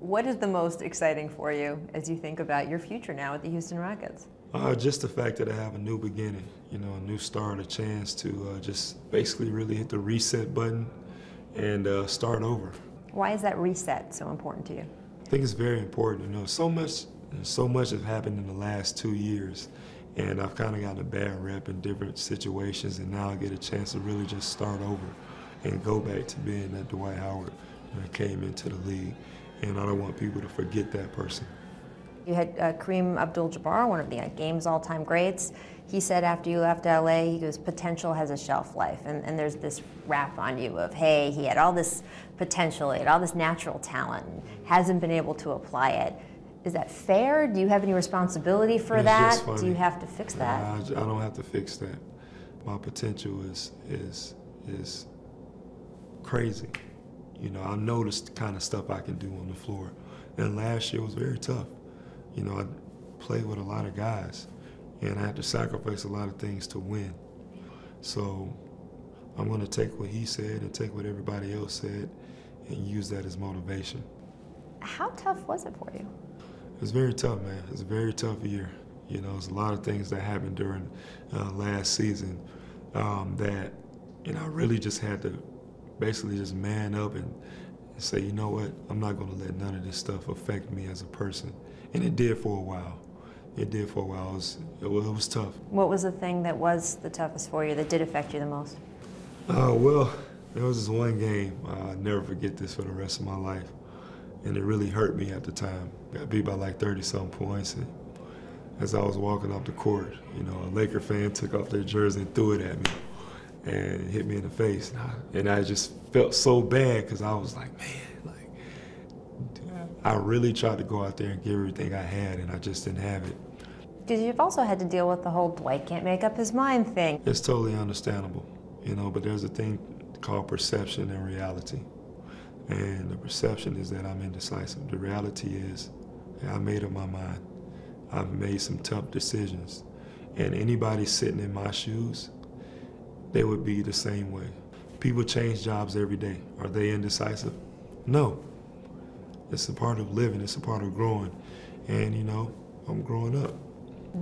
What is the most exciting for you as you think about your future now with the Houston Rockets? Just the fact that I have a new beginning, a new start, a chance to just basically really hit the reset button and start over. Why is that reset so important to you? I think it's very important. So much has happened in the last 2 years, and I've kind of gotten a bad rep in different situations, and now I get a chance to really just start over and go back to being that Dwight Howard when I came into the league, and I don't want people to forget that person. You had Kareem Abdul-Jabbar, one of the game's all-time greats. He said after you left LA, he goes, potential has a shelf life. And there's this rap on you of, hey, he had all this potential, he had all this natural talent, and hasn't been able to apply it. Is that fair? Do you have any responsibility for that? Do you have to fix that? I don't have to fix that. My potential is crazy. I noticed the kind of stuff I can do on the floor. And last year was very tough. I played with a lot of guys, and I had to sacrifice a lot of things to win. So I'm going to take what he said and take what everybody else said and use that as motivation. How tough was it for you? It was very tough, man. It was a very tough year. There's a lot of things that happened during last season that, I really just had to basically just man up and say, you know what, I'm not going to let none of this stuff affect me as a person. And it did for a while. It did for a while. It was tough. What was the thing that was the toughest for you, that did affect you the most? Well, there was this one game. I'll never forget this for the rest of my life. And it really hurt me at the time. Got beat by like 30-some points. And as I was walking off the court, a Laker fan took off their jersey and threw it at me and hit me in the face. And I just felt so bad because I was like, man, I really tried to go out there and give everything I had, and I just didn't have it. Because you've also had to deal with the whole Dwight can't make up his mind thing. It's totally understandable, but there's a thing called perception and reality. And the perception is that I'm indecisive. The reality is I made up my mind. I've made some tough decisions. And anybody sitting in my shoes, they would be the same way. People change jobs every day. Are they indecisive? No. It's a part of living. It's a part of growing. And, I'm growing up.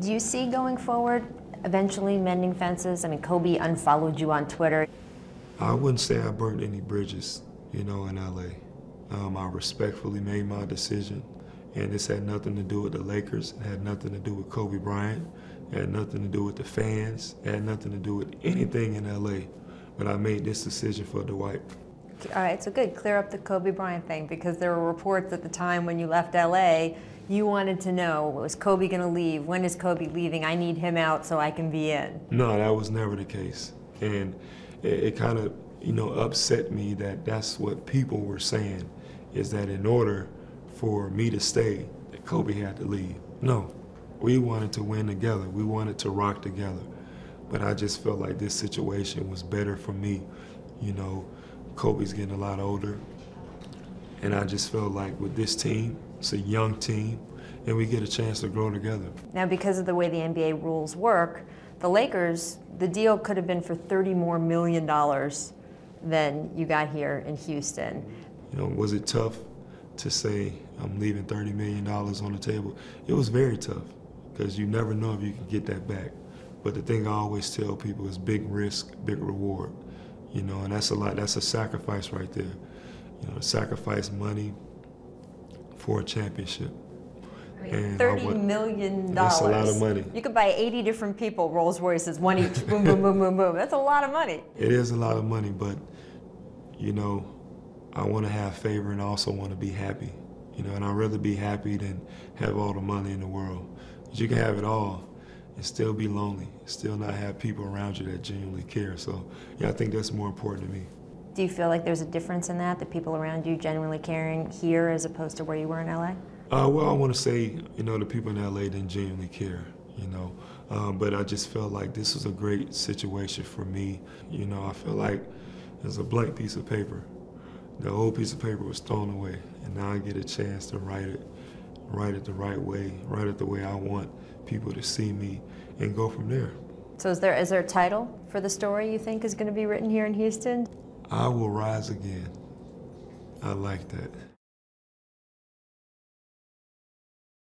Do you see going forward eventually mending fences? I mean, Kobe unfollowed you on Twitter. I wouldn't say I burned any bridges, in LA. I respectfully made my decision. And this had nothing to do with the Lakers. It had nothing to do with Kobe Bryant. It had nothing to do with the fans. It had nothing to do with anything in LA. But I made this decision for Dwight. All right, so good. Clear up the Kobe Bryant thing, because there were reports at the time when you left LA, you wanted to know, was Kobe going to leave? When is Kobe leaving? I need him out so I can be in. No, that was never the case. And it kind of, upset me that that's what people were saying, is that in order for me to stay, that Kobe had to leave. No, we wanted to win together. We wanted to rock together. But I just felt like this situation was better for me. Kobe's getting a lot older, and I just felt like with this team, it's a young team, and we get a chance to grow together. Now, because of the way the NBA rules work, the Lakers, the deal could have been for $30 million more than you got here in Houston. Was it tough to say I'm leaving $30 million on the table? It was very tough, because you never know if you can get that back. But the thing I always tell people is big risk, big reward. And that's a lot. That's a sacrifice right there. Sacrifice money for a championship. And $30 million. That's a lot of money. You could buy 80 different people Rolls Royces, one each. Boom, boom, boom, boom, boom. That's a lot of money. It is a lot of money, but I want to have favor and I also want to be happy. And I'd rather be happy than have all the money in the world. But you can have it all and still be lonely, still not have people around you that genuinely care. So, yeah, I think that's more important to me. Do you feel like there's a difference in that, the people around you genuinely caring here as opposed to where you were in LA? Well, I want to say, the people in LA didn't genuinely care, but I just felt like this was a great situation for me. I feel like there's a blank piece of paper. The old piece of paper was thrown away, and now I get a chance to write it the right way, write it the way I want people to see me, and go from there. So is there a title for the story you think is going to be written here in Houston? I Will Rise Again. I like that.